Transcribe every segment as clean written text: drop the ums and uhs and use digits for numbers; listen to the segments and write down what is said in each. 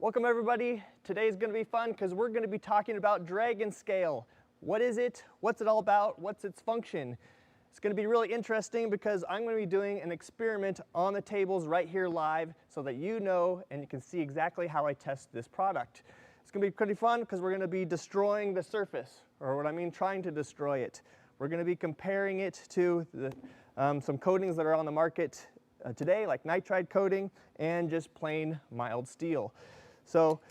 Welcome everybody. Today's going to be fun because we're going to be talking about Dragon Scale. What is it? What's it all about? What's its function? It's going to be really interesting because I'm going to be doing an experiment on the tables right here live so that you know and you can see exactly how I test this product. It's going to be pretty fun because we're going to be destroying the surface, or what I mean trying to destroy it. We're going to be comparing it to some coatings that are on the market today, like nitride coating and just plain mild steel. So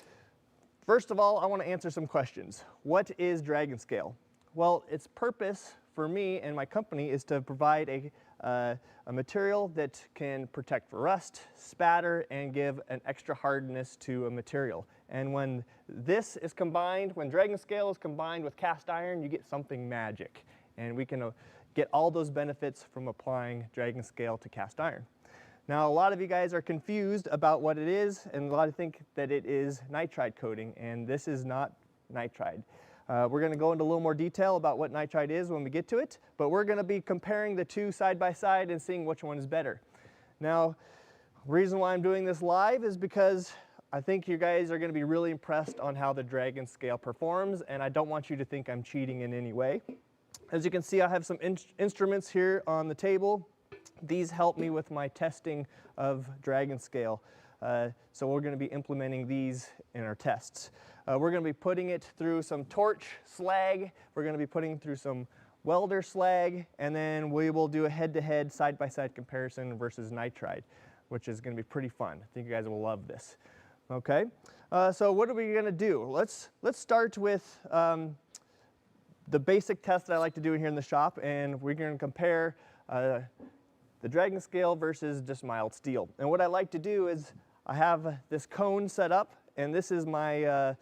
first of all, I want to answer some questions. What is Dragon Scale? Well, its purpose for me and my company is to provide a material that can protect for rust, spatter, and give an extra hardness to a material. And when this is combined, when Dragon Scale is combined with cast iron, you get something magic. And we can get all those benefits from applying Dragon Scale to cast iron. Now, a lot of you guys are confused about what it is, and a lot of think that it is nitride coating, and this is not nitride. We're going to go into a little more detail about what nitride is when we get to it, but we're going to be comparing the two side by side and seeing which one is better. Now, the reason why I'm doing this live is because I think you guys are going to be really impressed on how the Dragon Scale performs, and I don't want you to think I'm cheating in any way. As you can see, I have some instruments here on the table. These help me with my testing of Dragon Scale. So we're going to be implementing these in our tests. We're going to be putting it through some torch slag. We're going to be putting it through some welder slag, and then we will do a head-to-head, side-by-side comparison versus nitride, which is going to be pretty fun. I think you guys will love this. Okay, so what are we going to do? Let's start with the basic test that I like to do here in the shop, and we're going to compare the Dragon Scale versus just mild steel. And what I like to do is I have this cone set up, and this is my,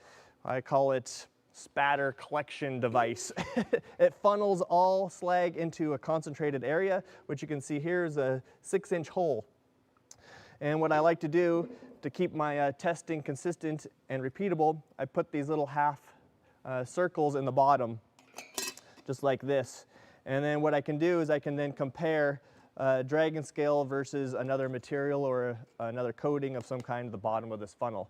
I call it spatter collection device. It funnels all slag into a concentrated area, which you can see here is a 6-inch hole. And what I like to do to keep my testing consistent and repeatable, I put these little half circles in the bottom, just like this. And then what I can do is I can then compare Dragon Scale versus another material or another coating of some kind at the bottom of this funnel.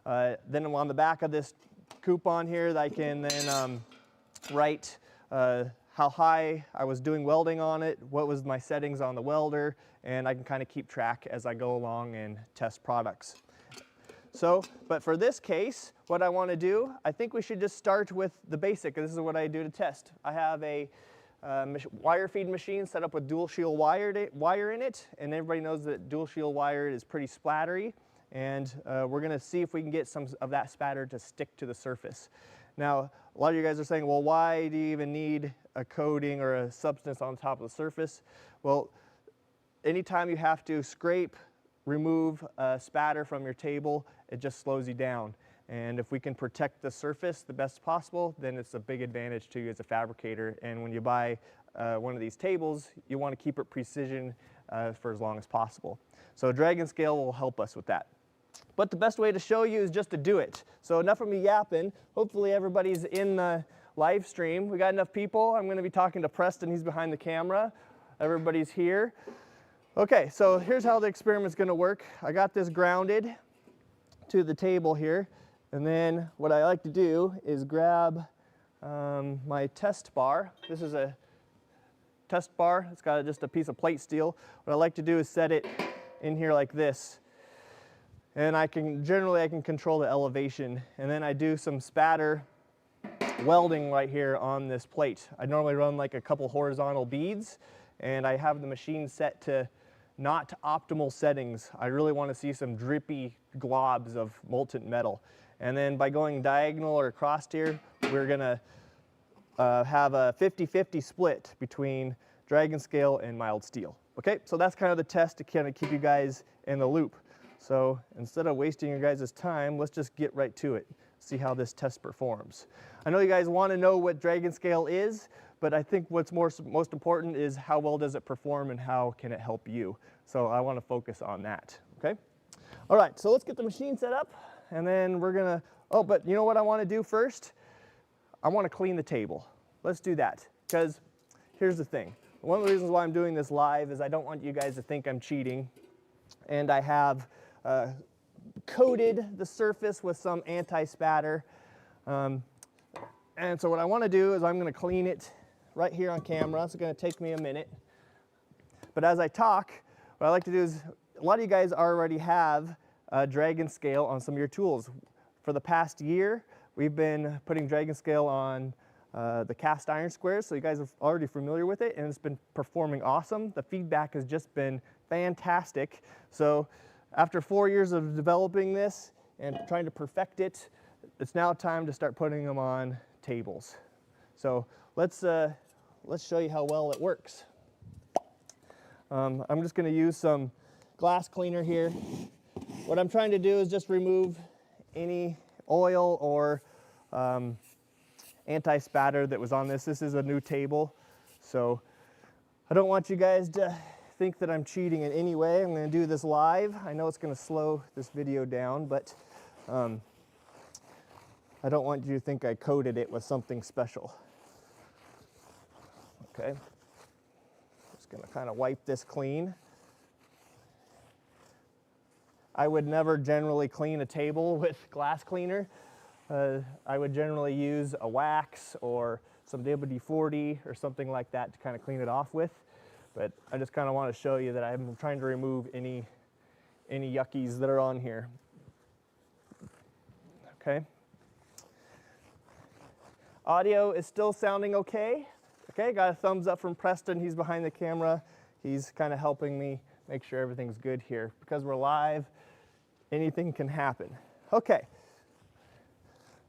Then on the back of this coupon here, I can then write how high I was doing welding on it, what was my settings on the welder, and I can kind of keep track as I go along and test products. So, but for this case, what I want to do, I think we should just start with the basic. This is what I do to test. I have a wire feed machine set up with dual shield wire in it, and everybody knows that dual shield wire is pretty splattery, and we're going to see if we can get some of that spatter to stick to the surface. Now, a lot of you guys are saying, well, why do you even need a coating or a substance on top of the surface? Well, anytime you have to scrape, remove spatter from your table, it just slows you down. And if we can protect the surface the best possible, then it's a big advantage to you as a fabricator. And when you buy one of these tables, you want to keep it precision for as long as possible. So Dragon Scale will help us with that. But the best way to show you is just to do it. So enough of me yapping. Hopefully everybody's in the live stream. We got enough people. I'm going to be talking to Preston. He's behind the camera. Everybody's here. Okay, so here's how the experiment's going to work. I got this grounded to the table here. And then what I like to do is grab my test bar. This is a test bar. It's got just a piece of plate steel. What I like to do is set it in here like this. And generally I can control the elevation. And then I do some spatter welding right here on this plate. I normally run like a couple horizontal beads, and I have the machine set to not optimal settings. I really want to see some drippy globs of molten metal. And then by going diagonal or across here, we're going to have a 50-50 split between Dragon Scale and mild steel. Okay, so that's kind of the test to kind of keep you guys in the loop. So instead of wasting your guys' time, let's just get right to it, see how this test performs. I know you guys want to know what Dragon Scale is, but I think what's most important is how well does it perform and how can it help you. So I want to focus on that, okay? All right, so let's get the machine set up. And then we're gonna, oh, but you know what I want to do first? I want to clean the table. Let's do that, because here's the thing. One of the reasons why I'm doing this live is I don't want you guys to think I'm cheating. And I have coated the surface with some anti-spatter. And so what I want to do is I'm going to clean it right here on camera. It's going to take me a minute. But as I talk, what I like to do is, a lot of you guys already have a drag and scale on some of your tools. For the past year, we've been putting drag and scale on the cast iron squares, so you guys are already familiar with it, and it's been performing awesome. The feedback has just been fantastic. So after 4 years of developing this and trying to perfect it, it's now time to start putting them on tables. So let's show you how well it works. I'm just going to use some glass cleaner here. What I'm trying to do is just remove any oil or anti-spatter that was on this. This is a new table, so I don't want you guys to think that I'm cheating in any way. I'm going to do this live. I know it's going to slow this video down, but I don't want you to think I coated it with something special. Okay, just going to kind of wipe this clean. I would never generally clean a table with glass cleaner. I would generally use a wax or some WD-40 or something like that to kind of clean it off with. But I just kind of want to show you that I'm trying to remove any yuckies that are on here. Okay. Audio is still sounding okay. Okay, got a thumbs up from Preston. He's behind the camera. He's kind of helping me make sure everything's good here. Because we're live, anything can happen. Okay.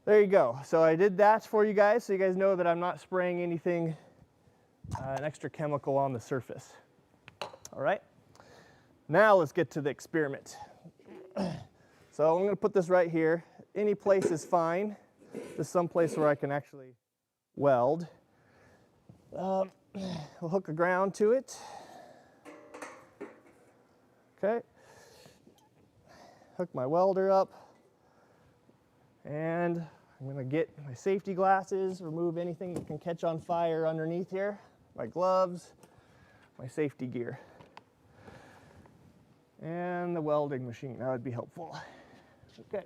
There you go. So I did that for you guys, so you guys know that I'm not spraying anything, an extra chemical on the surface. All right. Now let's get to the experiment. So I'm going to put this right here. Any place is fine. There's some place where I can actually weld. We'll hook a ground to it. Okay. Hook my welder up. And I'm going to get my safety glasses, remove anything that can catch on fire underneath here, my gloves, my safety gear, and the welding machine. That would be helpful. Okay.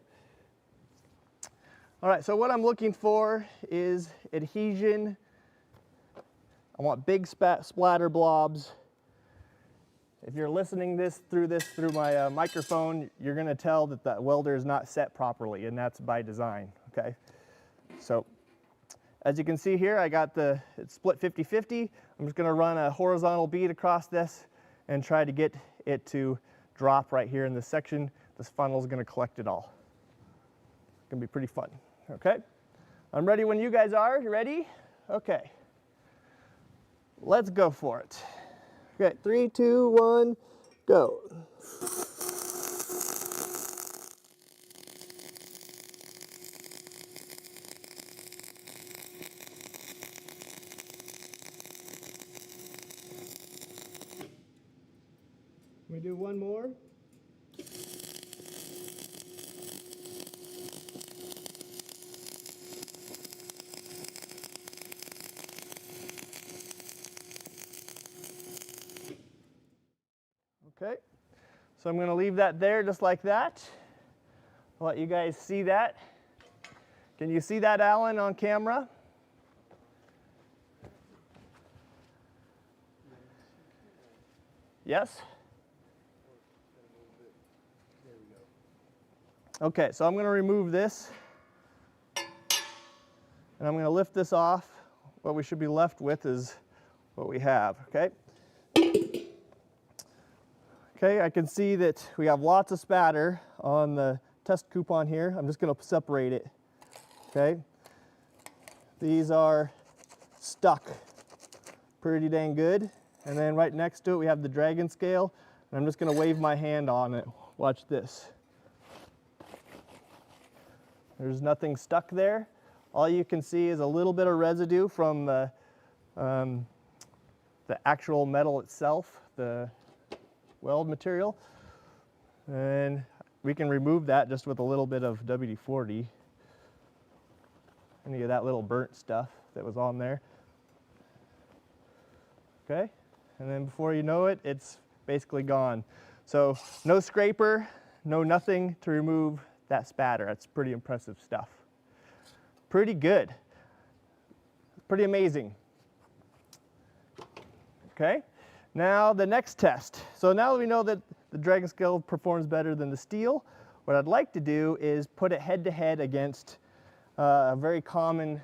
All right, so what I'm looking for is adhesion. I want big splatter blobs. If you're listening through my microphone, you're going to tell that the welder is not set properly, and that's by design, okay? So as you can see here, I got it's split 50-50. I'm just going to run a horizontal bead across this and try to get it to drop right here in this section. This funnel is going to collect it all. It's going to be pretty fun, okay? I'm ready when you guys are. You ready? Okay. Let's go for it. Okay, 3, 2, 1, go. Can we do one more? Okay, so I'm going to leave that there just like that. I'll let you guys see that. Can you see that, Alan, on camera? Yes? Okay, so I'm going to remove this, and I'm going to lift this off. What we should be left with is what we have, okay? Okay, I can see that we have lots of spatter on the test coupon here. I'm just going to separate it, okay? These are stuck pretty dang good. And then right next to it we have the dragon scale, and I'm just going to wave my hand on it. Watch this. There's nothing stuck there. All you can see is a little bit of residue from the actual metal itself, the weld material, and we can remove that just with a little bit of WD-40, any of that little burnt stuff that was on there. Okay, and then before you know it, it's basically gone. So no scraper, no nothing to remove that spatter. That's pretty impressive stuff. Pretty good. Pretty amazing. Okay, now the next test. So now that we know that the Dragon Scale performs better than the steel, what I'd like to do is put it head to head against a very common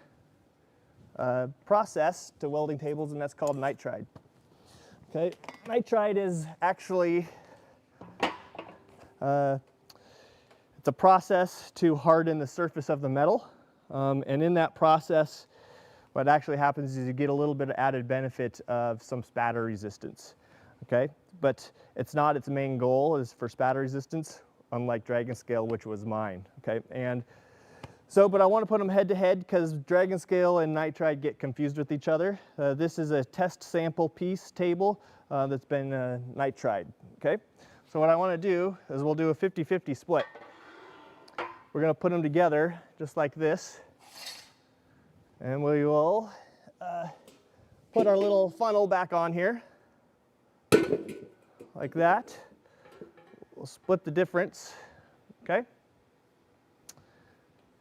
process to welding tables, and that's called nitride. Okay, nitride is actually it's a process to harden the surface of the metal, and in that process, what actually happens is you get a little bit of added benefit of some spatter resistance. Okay, but it's not its main goal is for spatter resistance, unlike Dragon Scale, which was mine. Okay, and so, but I want to put them head to head because Dragon Scale and nitride get confused with each other. This is a test sample piece table that's been nitride. Okay, so what I want to do is we'll do a 50-50 split. We're going to put them together just like this, and we will put our little funnel back on here like that. We'll split the difference. Okay.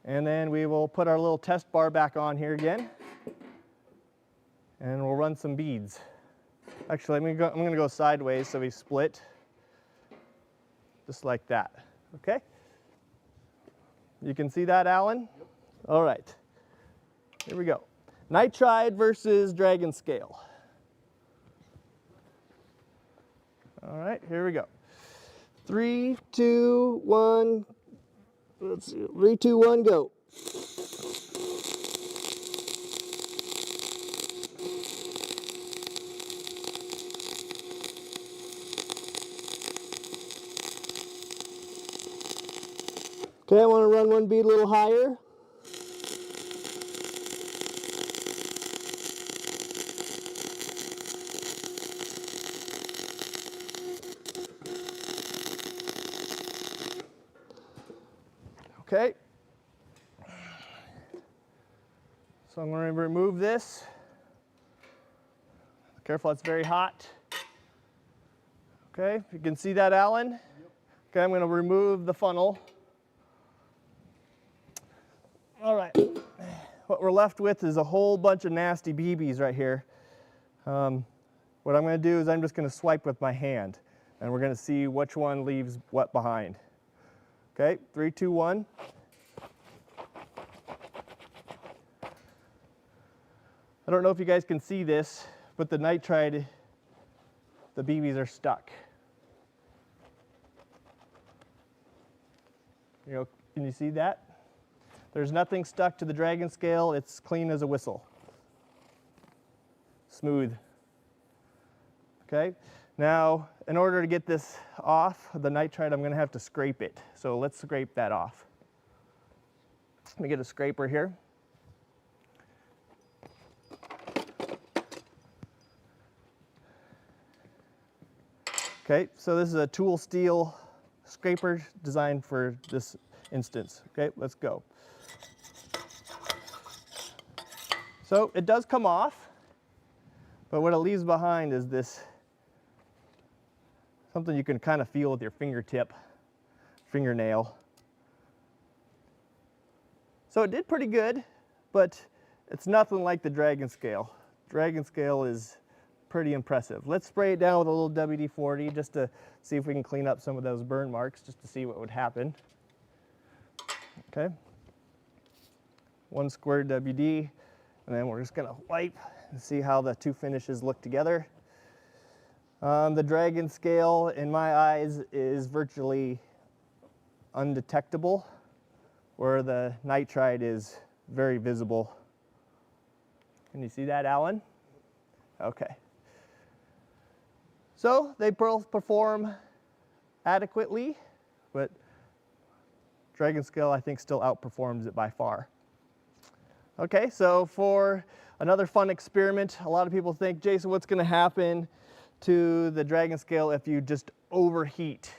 And then we will put our little test bar back on here again, and we'll run some beads. Actually, I'm going to go sideways so we split, just like that. Okay? You can see that, Alan? Yep. All right. Here we go. Nitride versus Dragon Scale. All right, here we go. 3, 2, 1. Let's see. 3, 2, 1, go. Okay, I want to run one bead a little higher. Okay. So I'm going to remove this. Careful, it's very hot. Okay, you can see that, Alan? Yep. Okay, I'm going to remove the funnel. All right. What we're left with is a whole bunch of nasty BBs right here. What I'm going to do is I'm just going to swipe with my hand, and we're going to see which one leaves what behind. Okay, 3, 2, 1. I don't know if you guys can see this, but the nitride, the BBs are stuck. You know, can you see that? There's nothing stuck to the Dragon Scale. It's clean as a whistle. Smooth. Okay, now in order to get this off the nitride, I'm going to have to scrape it. So let's scrape that off. Let me get a scraper here. Okay, so this is a tool steel scraper designed for this instance. Okay, let's go. So it does come off, but what it leaves behind is this, something you can kind of feel with your fingernail. So it did pretty good, but it's nothing like the Dragon Scale. Dragon Scale is pretty impressive. Let's spray it down with a little WD-40 just to see if we can clean up some of those burn marks, just to see what would happen. Okay. 1 square WD, and then we're just going to wipe and see how the two finishes look together. The Dragon Scale, in my eyes, is virtually undetectable, where the nitride is very visible. Can you see that, Alan? Okay. So they both perform adequately, but Dragon Scale, I think, still outperforms it by far. Okay, so for another fun experiment, a lot of people think, Jason, what's going to happen to the Dragon Scale if you just overheat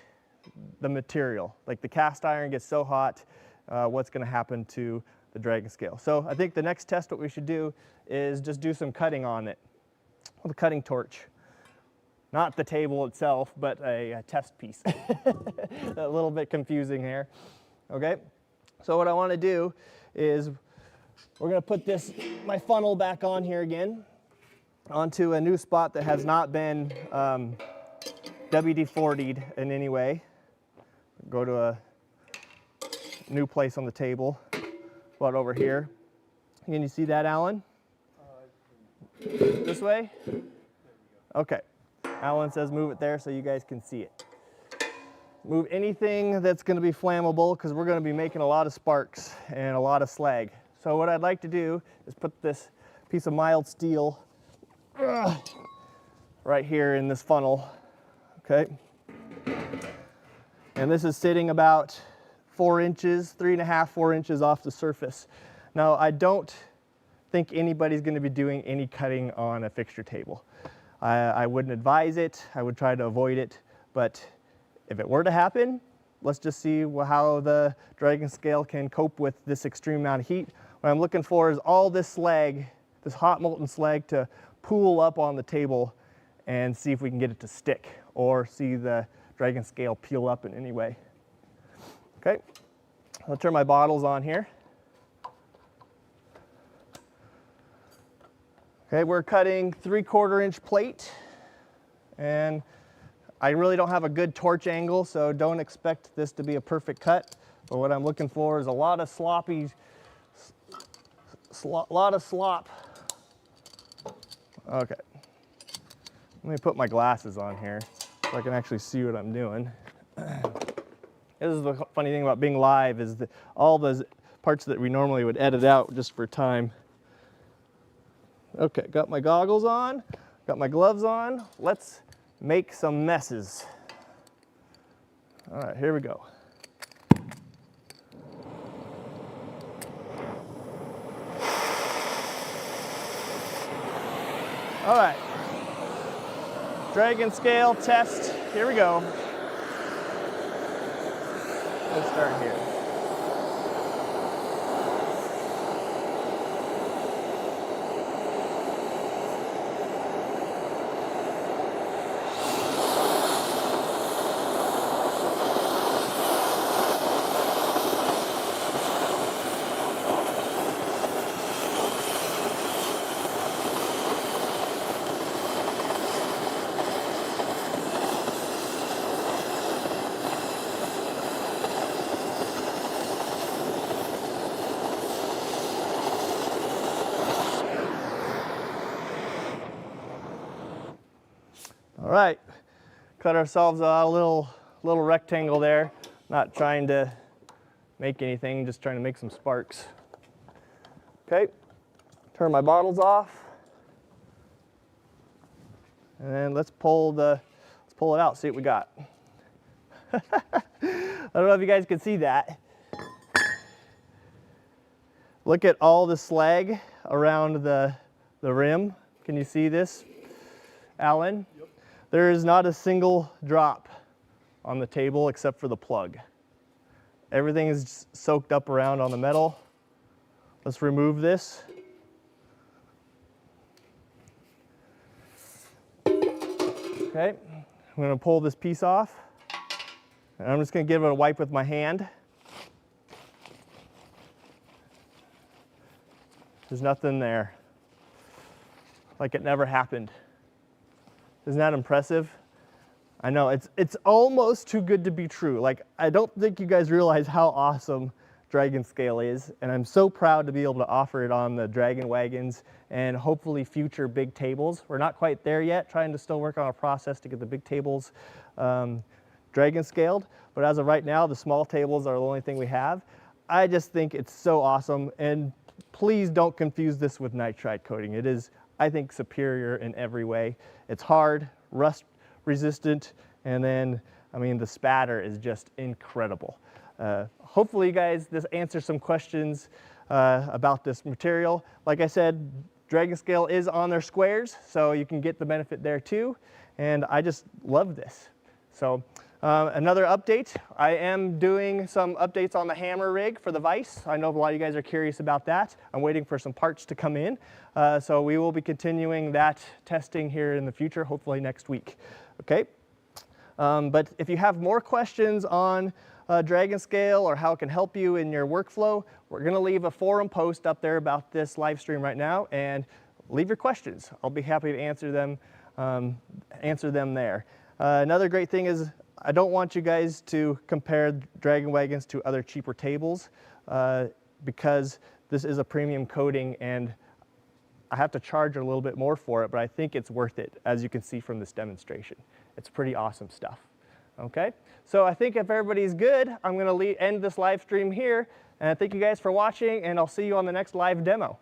the material? Like the cast iron gets so hot, what's going to happen to the Dragon Scale? So I think the next test, what we should do is just do some cutting on it with a cutting torch. not the table itself, but a test piece. A little bit confusing here. Okay, so what I want to do is we're going to put my funnel back on here again, onto a new spot that has not been WD-40'd in any way. Go to a new place on the table, about over here. Can you see that, Alan? This way? Okay. Alan says move it there so you guys can see it. Move anything that's going to be flammable, because we're going to be making a lot of sparks and a lot of slag. So what I'd like to do is put this piece of mild steel right here in this funnel. Okay. And this is sitting about 4 inches, 3.5, 4 inches off the surface. Now, I don't think anybody's going to be doing any cutting on a fixture table. I wouldn't advise it. I would try to avoid it. But if it were to happen, let's just see how the Dragon scale can cope with this extreme amount of heat. What I'm looking for is all this slag, this hot molten slag, to pool up on the table and see if we can get it to stick, or see the Dragon scale peel up in any way. Okay, I'll turn my bottles on here. Okay, we're cutting 3/4 inch plate, and I really don't have a good torch angle, so don't expect this to be a perfect cut. But what I'm looking for is a lot of slop. Okay, let me put my glasses on here so I can actually see what I'm doing. This is the funny thing about being live, is that all those parts that we normally would edit out just for time. Okay, got my goggles on, got my gloves on. Let's make some messes. All right, here we go. All right, Dragon scale test, here we go. Let's start here. All right, cut ourselves a little rectangle there. Not trying to make anything, just trying to make some sparks. Okay, turn my bottles off, and then let's pull it out, see what we got. I don't know if you guys can see that. Look at all the slag around the rim. Can you see this, Alan? Yep. There is not a single drop on the table except for the plug. Everything is soaked up around on the metal. Let's remove this. Okay, I'm going to pull this piece off. And I'm just going to give it a wipe with my hand. There's nothing there. Like it never happened. Isn't that impressive? I know, it's almost too good to be true. Like, I don't think you guys realize how awesome Dragon scale is, and I'm so proud to be able to offer it on the Dragon wagons and hopefully future big tables. We're not quite there yet, trying to still work on a process to get the big tables Dragon scaled, but as of right now, the small tables are the only thing we have. I just think it's so awesome, and please don't confuse this with nitride coating. It is, I think, superior in every way. It's hard, rust resistant, and then, I mean, the spatter is just incredible. Hopefully, you guys, this answers some questions about this material. Like I said, Dragon scale is on their squares, so you can get the benefit there too. And I just love this. So Another update, I am doing some updates on the hammer rig for the vise. I know a lot of you guys are curious about that. I'm waiting for some parts to come in. So we will be continuing that testing here in the future, hopefully next week. Okay. But if you have more questions on drag and scale or how it can help you in your workflow, we're going to leave a forum post up there about this live stream right now, and leave your questions. I'll be happy to answer them there. Another great thing is I don't want you guys to compare drag and wagons to other cheaper tables because this is a premium coating and I have to charge a little bit more for it, but I think it's worth it, as you can see from this demonstration. It's pretty awesome stuff. Okay, so I think if everybody's good, I'm going to end this live stream here, and thank you guys for watching, and I'll see you on the next live demo.